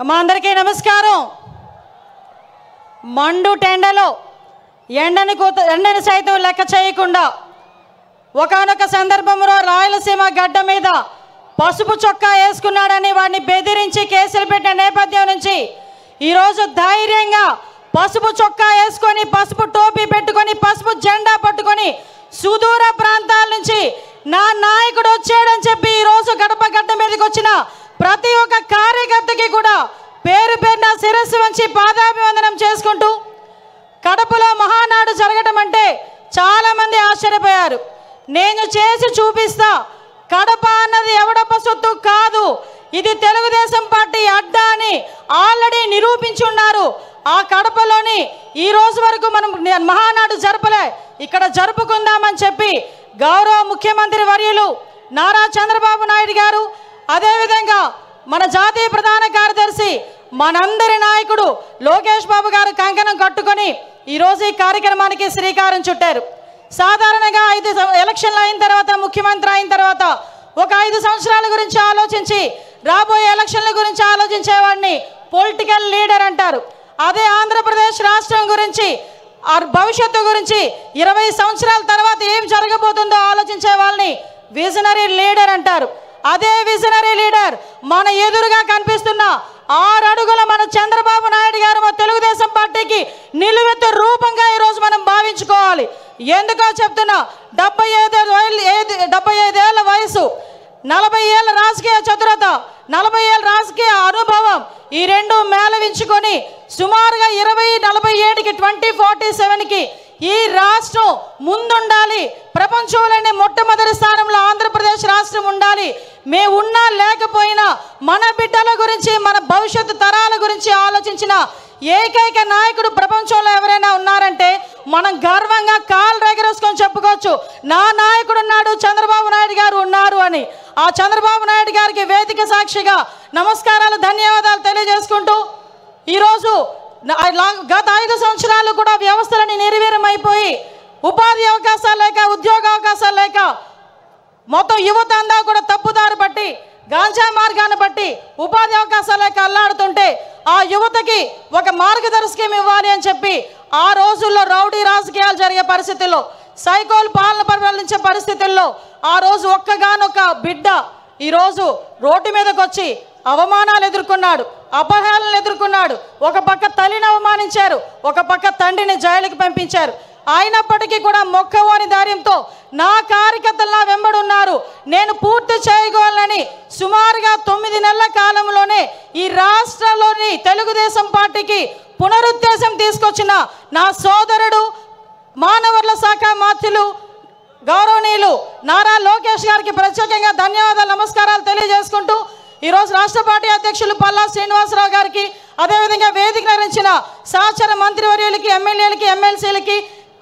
మా అందరికీ నమస్కారం. మండు టెండలో ఎండని సైతం లెక్క చేయకుండా ఒకానొక సందర్భంలో రాయలసీమ గడ్డ మీద పసుపు చొక్కా వేసుకున్నాడని వాడిని బెదిరించి కేసులు పెట్టిన నేపథ్యం నుంచి ఈరోజు ధైర్యంగా పసుపు చొక్కా వేసుకొని పసుపు టోపీ పెట్టుకొని పసుపు జెండా పట్టుకొని సుదూర ప్రాంతాల నుంచి నా నాయకుడు వచ్చాడని చెప్పి ఈరోజు గడప గడ్డ మీదకి వచ్చిన ప్రతి ఒక్క కార్యకర్తకి కూడా పేరు పేరున శిరస్సు వంచి పాదాభివందనం చేసుకుంటూ కడపలో మహానాడు జరగటం అంటే చాలామంది ఆశ్చర్యపోయారు. నేను చేసి చూపిస్తా, కడప అన్నది ఎవడప్ప సొత్తు కాదు, ఇది తెలుగుదేశం పార్టీ అడ్డా అని ఆల్రెడీ నిరూపించి ఉన్నారు. ఆ కడపలోని ఈ రోజు వరకు మనం మహానాడు జరపలే, ఇక్కడ జరుపుకుందామని చెప్పి గౌరవ ముఖ్యమంత్రి వర్యులు నారా చంద్రబాబు నాయుడు గారు, అదేవిధంగా మన జాతీయ ప్రధాన కార్యదర్శి మనందరి నాయకుడు లోకేష్ బాబు గారు కంకణం కట్టుకొని ఈరోజు ఈ కార్యక్రమానికి శ్రీకారం చుట్టారు. సాధారణంగా 5 ఎలక్షన్లు అయిన తర్వాత, ముఖ్యమంత్రి అయిన తర్వాత ఒక 5 సంవత్సరాల గురించి ఆలోచించి రాబోయే ఎలక్షన్ల గురించి ఆలోచించేవాడిని పొలిటికల్ లీడర్ అంటారు. అదే ఆంధ్రప్రదేశ్ రాష్ట్రం గురించి, భవిష్యత్తు గురించి 20 సంవత్సరాల తర్వాత ఏం జరగబోతుందో ఆలోచించే వాళ్ళని విజనరీ లీడర్ అంటారు. అదే విజనరీ లీడర్ మన ఎదురుగా కనిపిస్తున్న 6 అడుగుల మన చంద్రబాబు నాయుడు గారు మన తెలుగుదేశం పార్టీకి నిలువెత్తు రూపంగా ఈరోజు మనం భావించుకోవాలి. ఎందుకో చెప్తున్నా, 75 ఏళ్ళ వయసు, 40 ఏళ్ళ రాజకీయ చతురత, 40 ఏళ్ళ రాజకీయ అనుభవం, ఈ రెండు మేళవించుకొని సుమారుగా 2047కి 2047కి ఈ రాష్ట్రం ముందుండాలి. ప్రపంచంలోనే మొట్టమొదటి స్థానంలో ఆంధ్రప్రదేశ్ రాష్ట్రం ఉండాలి. మేము ఉన్నా లేకపోయినా మన బిడ్డల గురించి, మన భవిష్యత్తు తరాల గురించి ఆలోచించిన ఏకైక నాయకుడు ప్రపంచంలో ఎవరైనా ఉన్నారంటే మనం గర్వంగా కాళ్ళు ఎగరేసుకొని చెప్పుకోవచ్చు, నా నాయకుడు ఉన్నాడు, చంద్రబాబు నాయుడు గారు ఉన్నారు అని. ఆ చంద్రబాబు నాయుడు గారికి వేదిక సాక్షిగా నమస్కారాలు, ధన్యవాదాలు తెలియజేసుకుంటూ ఈరోజు గత 5 సంవత్సరాలు కూడా వ్యవస్థలని నిర్వీర్యమైపోయి ఉపాధి అవకాశాలు లేక, ఉద్యోగ అవకాశాలు లేక మొత్తం యువత అంతా కూడా తప్పుదారి పట్టి, గాంజా మార్గాన్ని బట్టి ఉపాధి అవకాశాలు లేక అల్లాడుతుంటే ఆ యువతకి ఒక మార్గదర్శకం ఇవ్వాలి అని చెప్పి ఆ రోజుల్లో రౌడీ రాజకీయాలు జరిగే పరిస్థితుల్లో, సైకోల్ పాలన పరిపాలించే పరిస్థితుల్లో ఆ రోజు ఒక్కగానొక్క బిడ్డ ఈరోజు రోడ్డు మీదకి వచ్చి అవమానాలు ఎదుర్కొన్నాడు, అపహేళనలు ఎదుర్కొన్నాడు. ఒక పక్క తల్లిని అవమానించారు, ఒక పక్క తండ్రిని జైలుకి పంపించారు. అయినప్పటికీ కూడా మొక్కవోని ధైర్యంతో నా కార్యకర్తలు నా వెంబడి ఉన్నారు, నేను పూర్తి చేయగలనని సుమారుగా 9 నెలల కాలంలోనే ఈ రాష్ట్రంలోని తెలుగుదేశం పార్టీకి పునరుద్ధేశం తీసుకొచ్చిన నా సోదరుడు, మానవవనరుల శాఖ మంత్రులు గౌరవనీయులు నారా లోకేష్ గారికి ప్రత్యేకంగా ధన్యవాదాలు, నమస్కారాలు తెలియజేసుకుంటూ ఈరోజు రాష్ట్ర పార్టీ అధ్యక్షులు పల్లా శ్రీనివాసరావు గారికి, అదేవిధంగా వేదిక నిర్వహించిన సహచర మంత్రివర్యులకి, ఎమ్మెల్యేలకి, ఎమ్మెల్సీలకి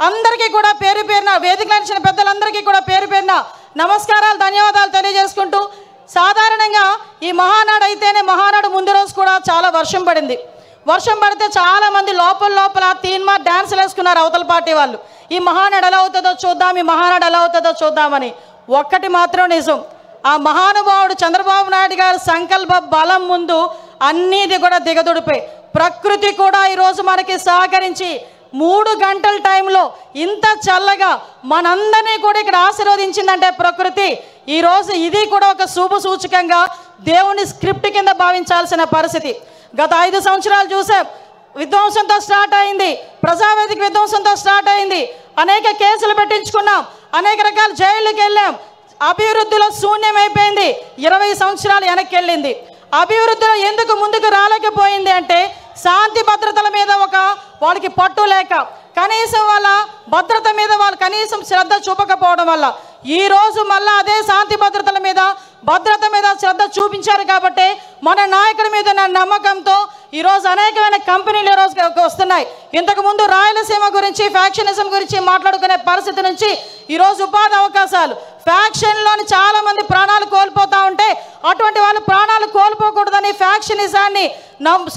అందరికీ కూడా పేరు పేరున, వేదిక నిర్వహించిన పెద్దలందరికీ కూడా పేరు పేరున నమస్కారాలు, ధన్యవాదాలు తెలియజేసుకుంటూ సాధారణంగా ఈ మహానాడు అయితేనే మహానాడు ముందు రోజు కూడా చాలా వర్షం పడింది. వర్షం పడితే చాలామంది లోపల తీన్మా డ్యాన్సులు వేసుకున్నారు అవతల పార్టీ వాళ్ళు. ఈ మహానాడు ఎలా అవుతుందో చూద్దాం, ఈ మహానాడు ఎలా అవుతుందో చూద్దామని. ఒక్కటి మాత్రం నిజం, ఆ మహానుభావుడు చంద్రబాబు నాయుడు గారి సంకల్ప బలం ముందు అన్నిది కూడా దిగదుడిపోయి, ప్రకృతి కూడా ఈరోజు మనకి సహకరించి 3 గంటల టైంలో ఇంత చల్లగా మనందరినీ కూడా ఇక్కడ ఆశీర్వదించిందంటే ప్రకృతి. ఈరోజు ఇది కూడా ఒక శుభ సూచకంగా దేవుని స్క్రిప్ట్ కింద భావించాల్సిన పరిస్థితి. గత 5 సంవత్సరాలు చూసాం, విధ్వంసంతో స్టార్ట్ అయింది, ప్రజావేదిక విధ్వంసంతో స్టార్ట్ అయింది, అనేక కేసులు పెట్టించుకున్నాం, అనేక రకాల జైళ్ళకి వెళ్ళాం. అభివృద్ధిలో శూన్యమైపోయింది, 20 సంవత్సరాలు వెనక్కి వెళ్ళింది. అభివృద్ధిలో ఎందుకు ముందుకు రాలేకపోయింది అంటే శాంతి భద్రతల మీద వాళ్ళకి పట్టు లేక, కనీసం వాళ్ళ భద్రత మీద వాళ్ళు కనీసం శ్రద్ధ చూపకపోవడం వల్ల ఈరోజు మళ్ళీ అదే శాంతి భద్రతల మీద, భద్రత మీద శ్రద్ధ చూపించారు. కాబట్టి మన నాయకుడి మీద నా నమ్మకంతో ఈరోజు అనేకమైన కంపెనీలు ఈరోజు వస్తున్నాయి. ఇంతకుముందు రాయలసీమ గురించి, ఫ్యాక్షనిజం గురించి మాట్లాడుకునే పరిస్థితి నుంచి ఈరోజు ఉపాధి అవకాశాలు, ఫ్యాక్షన్లోని చాలామంది ప్రాణాలు కోల్పోతూ ఉంటే అటువంటి వాళ్ళు ప్రాణాలు కోల్పోకూడదని ఫ్యాక్షనిజాన్ని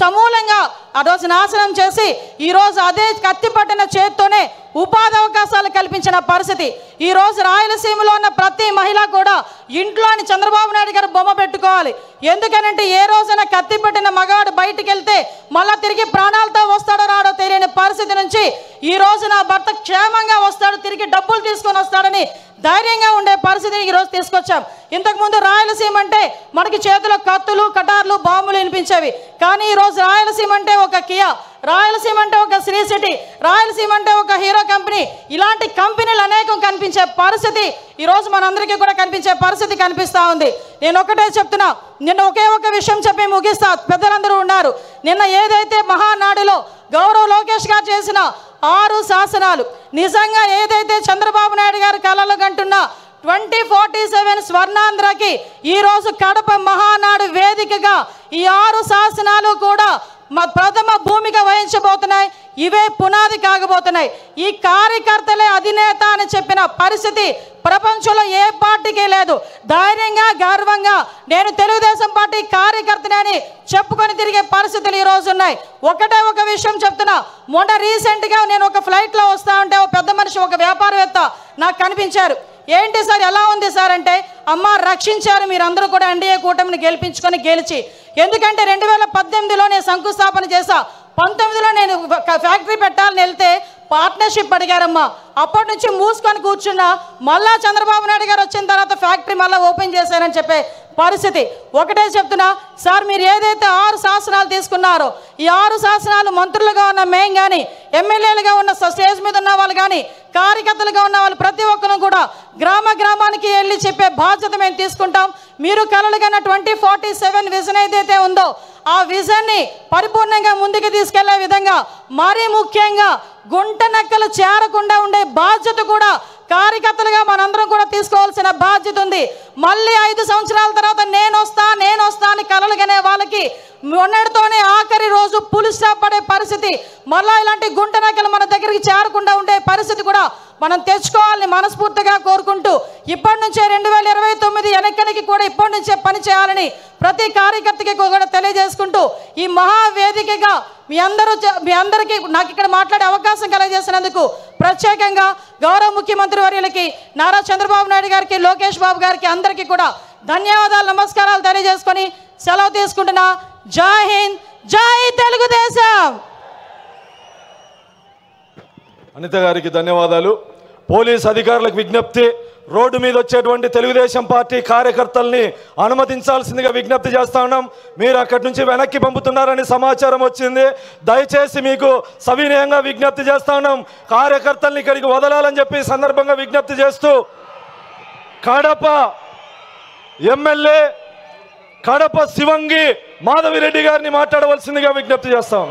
సమూలంగా ఆ రోజు నాశనం చేసి ఈరోజు అదే కత్తి పట్టిన చేత్తోనే ఉపాధి అవకాశాలు కల్పించిన పరిస్థితి. ఈరోజు రాయలసీమలో ఉన్న ప్రతి మహిళ కూడా ఇంట్లోని చంద్రబాబు చంద్రబాబు నాయుడు గారు బొమ్మ పెట్టుకోవాలి. ఎందుకనంటే ఏ రోజైనా కత్తి పెట్టిన మగవాడు బయటికి వెళ్తే మళ్ళా తిరిగి ప్రాణాలతో వస్తాడో రాడో తెలియని పరిస్థితి నుంచి ఈ రోజు నా భర్త క్షేమంగా వస్తాడు, తిరిగి డబ్బులు తీసుకొని వస్తాడని ధైర్యంగా ఉండే పరిస్థితిని ఈరోజు తీసుకొచ్చాం. ఇంతకుముందు రాయలసీమ అంటే మనకి చేతిలో కత్తులు, కటార్లు, బాంబులు వినిపించేవి. కానీ ఈరోజు రాయలసీమ అంటే ఒక కియా, రాయలసీమ అంటే ఒక శ్రీ సిటీ, రాయలసీమ అంటే ఒక హీరో కంపెనీ, ఇలాంటి కంపెనీలు అనేకం కనిపించే పరిస్థితి ఈరోజు మనందరికీ కూడా కనిపించే పరిస్థితి కనిపిస్తూ ఉంది. నేను ఒకటే చెప్తున్నా, నిన్న ఒకే ఒక విషయం చెప్పి ముగిస్తా. పెద్దలందరూ ఉన్నారు. నిన్న ఏదైతే మహానాడులో గౌరవ లోకేష్ గారు చేసిన 6 శాసనాలు నిజంగా ఏదైతే చంద్రబాబు నాయుడు గారు కలలు కంటున్న 2047 స్వర్ణాంధ్రకి ఈరోజు కడప మహానాడు వేదికగా ఈ 6 శాసనాలు కూడా ప్రథమ భూమిక వహించబోతున్నాయి. ఇవే పునాది కాగబోతున్నాయి. ఈ కార్యకర్తలే అధినేత అని చెప్పిన పరిస్థితి ప్రపంచంలో ఏ పార్టీకి లేదు. ధైర్యంగా గర్వంగా నేను తెలుగుదేశం పార్టీ కార్యకర్తనని చెప్పుకొని తిరిగే పరిస్థితులు ఈరోజు ఉన్నాయి. ఒకటే ఒక విషయం చెప్తున్నా. మొన్న రీసెంట్గా నేను ఒక ఫ్లైట్లో వస్తా ఉంటే ఒక పెద్ద మనిషి, ఒక వ్యాపారవేత్త నాకు కనిపించారు. ఏంటి సార్ ఎలా ఉంది సార్ అంటే, అమ్మ రక్షించారు మీరందరూ కూడా ఎన్డీఏ కూటమిని గెలిచి. ఎందుకంటే 2018లో నేను శంకుస్థాపన చేశా, 19లో నేను ఫ్యాక్టరీ పెట్టాలని వెళ్తే పార్ట్నర్షిప్ అడిగారమ్మా. అప్పటి నుంచి మూసుకొని కూర్చున్నా. మళ్ళా చంద్రబాబు నాయుడు గారు వచ్చిన తర్వాత ఫ్యాక్టరీ మళ్ళీ ఓపెన్ చేశారని చెప్పే పరిస్థితి. ఒకటే చెప్తున్నా సార్, మీరు ఏదైతే 6 శాసనాలు తీసుకున్నారో ఈ 6 శాసనాలు మంత్రులుగా ఉన్న మేము కానీ, ఎమ్మెల్యేలుగా ఉన్న స్టేజ్ మీద ఉన్న వాళ్ళు కానీ, కార్యకర్తలుగా ఉన్న వాళ్ళు ప్రతి ఒక్కరు కూడా గ్రామానికి వెళ్ళి చెప్పే బాధ్యత మేము తీసుకుంటాం. మీరు కలలుగన్న 2047 విజన్ ఏదైతే ఉందో ఆ విజన్ని పరిపూర్ణంగా ముందుకు తీసుకెళ్లే విధంగా, మరీ ముఖ్యంగా గుంట నక్కలు చేరకుండా ఉండే బాధ్యత కూడా కార్యకర్తలుగా మనందరం కూడా తీసుకోవాల్సిన బాధ్యత ఉంది. మళ్ళీ 5 సంవత్సరాల తర్వాత నేను వస్తా అని కలలుగనే వాళ్ళకి మొన్నటితోనే ఆఖరి రోజు పులి స్టాప్ పడే పరిస్థితి, మళ్ళీ ఇలాంటి గుంట నక్కలు మన దగ్గరికి చేరకుండా ఉండే పరిస్థితి కూడా మనం తెచ్చుకోవాలని మనస్ఫూర్తిగా కోరుకుంటూ, ఇప్పటి నుంచే 2029 ఎన్నికలకి కూడా ఇప్పటి నుంచే పని చేయాలని ప్రతి కార్యకర్తకి కూడా తెలియజేసుకుంటూ, ఈ మహావేదికగా మీ అందరికీ నాకు ఇక్కడ మాట్లాడే అవకాశం కలగజేసినందుకు ప్రత్యేకంగా గౌరవ ముఖ్యమంత్రి వర్యులకి, నారా చంద్రబాబు నాయుడు గారికి, లోకేష్ బాబు గారికి అందరికీ కూడా ధన్యవాదాలు, నమస్కారాలు తెలియజేసుకొని సెలవు తీసుకుంటున్నా. జై హింద్, జై తెలుగుదేశం. అనిత గారికి ధన్యవాదాలు. పోలీస్ అధికారులకు విజ్ఞప్తి, రోడ్డు మీద వచ్చేటువంటి తెలుగుదేశం పార్టీ కార్యకర్తల్ని అనుమతించాల్సిందిగా విజ్ఞప్తి చేస్తా ఉన్నాం. మీరు అక్కడి నుంచి వెనక్కి పంపుతున్నారని సమాచారం వచ్చింది. దయచేసి మీకు సవినయంగా విజ్ఞప్తి చేస్తా ఉన్నాం, కార్యకర్తల్ని ఇక్కడికి వదలాలని చెప్పి సందర్భంగా విజ్ఞప్తి చేస్తూ, కడప ఎమ్మెల్యే కడప శివంగి మాధవిరెడ్డి గారిని మాట్లాడవలసిందిగా విజ్ఞప్తి చేస్తాం.